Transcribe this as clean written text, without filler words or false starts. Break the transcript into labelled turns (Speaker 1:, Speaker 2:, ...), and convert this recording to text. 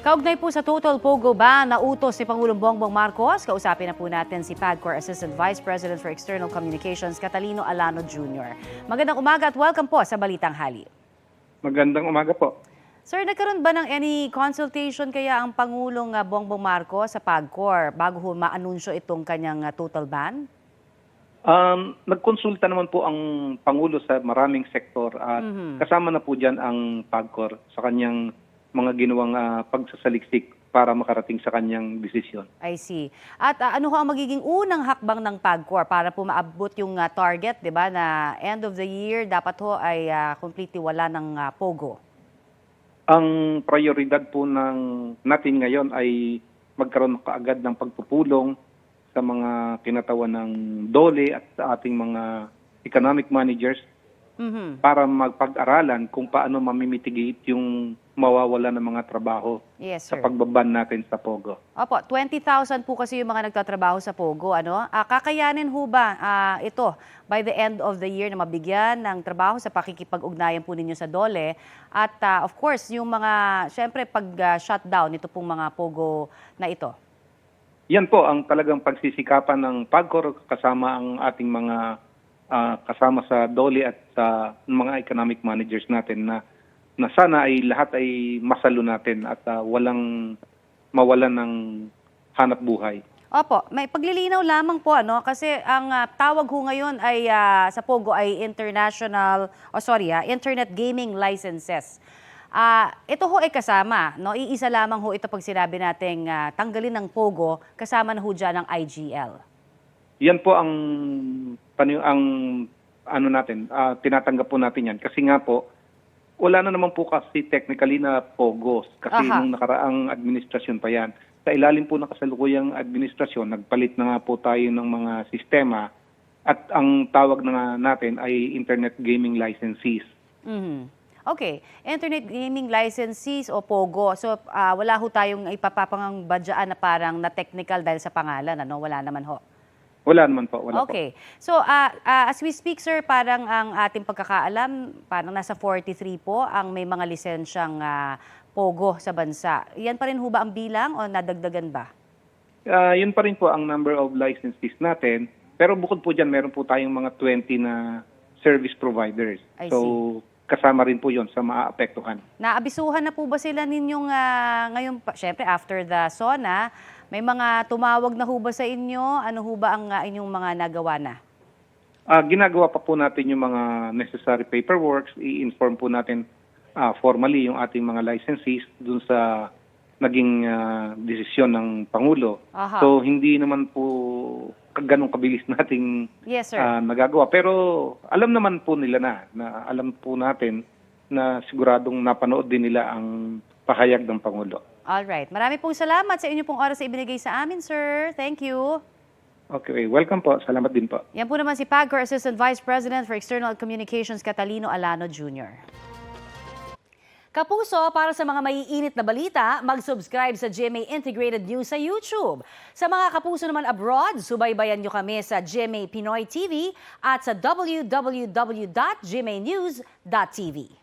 Speaker 1: Kaugnay po sa total pogo ban na utos ni Pangulong Bongbong Marcos, kausapin na po natin si PAGCOR Assistant Vice President for External Communications, Catalino Alano Jr. Magandang umaga at welcome po sa Balitang Hali.
Speaker 2: Magandang umaga po.
Speaker 1: Sir, nagkaroon ba ng any consultation kaya ang Pangulong Bongbong Marcos sa PAGCOR bago ma-anunsyo itong kanyang total ban?
Speaker 2: Nagkonsulta naman po ang Pangulo sa maraming sektor at kasama na po dyan ang PAGCOR sa kanyang mga ginawang pagsasaliksik para makarating sa kanyang desisyon.
Speaker 1: I see. At ano ho ang magiging unang hakbang ng PAGCOR para po maabot yung target, di ba, na end of the year dapat ho ay completely wala ng pogo?
Speaker 2: Ang prioridad po natin ngayon ay magkaroon kaagad ng pagpupulong sa mga kinatawan ng DOLE at sa ating mga economic managers para magpag-aralan kung paano mamimitigate yung mawawala ng mga trabaho sa pagbaban natin sa Pogo.
Speaker 1: Opo, 20,000 po kasi yung mga nagtatrabaho sa Pogo. Kakayanin ho ba ito by the end of the year na mabigyan ng trabaho sa pakikipag-ugnayan po ninyo sa DOLE? At of course, yung mga, syempre, pag-shutdown nito pong mga Pogo na ito?
Speaker 2: Yan po ang talagang pagsisikapan ng PAGCOR kasama ang ating mga kasama sa DOLE at sa mga economic managers natin na sana ay lahat ay masalo natin at walang mawalan ng hanap buhay.
Speaker 1: Opo, may paglilinaw lamang po kasi ang tawag ho ngayon ay sa Pogo ay Internet Gaming Licenses. Ito ho ay kasama, iisa lamang ho ito pag sinabi nating tanggalin ng Pogo, kasama na ho dyan ang IGL.
Speaker 2: Yan po ang tinatanggap po natin yan. Kasi nga po, wala na naman po kasi technically na POGOs. Kasi nung nakaraang administrasyon pa yan. Sa ilalim po ng kasalukuyang administrasyon, nagpalit na nga po tayo ng mga sistema at ang tawag na natin ay Internet Gaming Licensees.
Speaker 1: Okay, Internet Gaming Licensees o POGO. So wala ho tayong ipapapangbadjaan na parang na technical dahil sa pangalan, wala naman ho.
Speaker 2: Wala naman po, wala
Speaker 1: okay. So, as we speak, sir, parang ang ating pagkakaalam, parang nasa 43 po ang may mga lisensyang POGO sa bansa. Yan pa rin ho ba ang bilang o nadagdagan ba?
Speaker 2: Yun pa rin po ang number of licenses natin. Pero bukod po dyan, meron po tayong mga 20 na service providers. So, kasama rin po yun sa maaapektuhan.
Speaker 1: Naabisuhan na po ba sila ninyong ngayon, syempre after the SONA, may mga tumawag na ho ba sa inyo? Ano ho ba ang inyong mga nagawa na?
Speaker 2: Ginagawa pa po natin yung mga necessary paperwork. I-inform po natin formally yung ating mga licensees dun sa naging desisyon ng Pangulo. So hindi naman po ganun kabilis nating nagagawa. Pero alam naman po nila na alam po natin na siguradong napanood din nila ang pahayag ng Pangulo.
Speaker 1: Alright. Marami pong salamat sa inyo pong oras na ibinigay sa amin, sir. Thank you.
Speaker 2: Okay. Welcome po. Salamat din po.
Speaker 1: Yan po naman si PAGCOR Assistant Vice President for External Communications, Catalino Alano Jr. Kapuso, para sa mga maiinit na balita, mag-subscribe sa GMA Integrated News sa YouTube. Sa mga kapuso naman abroad, subaybayan nyo kami sa GMA Pinoy TV at sa www.gmanews.tv.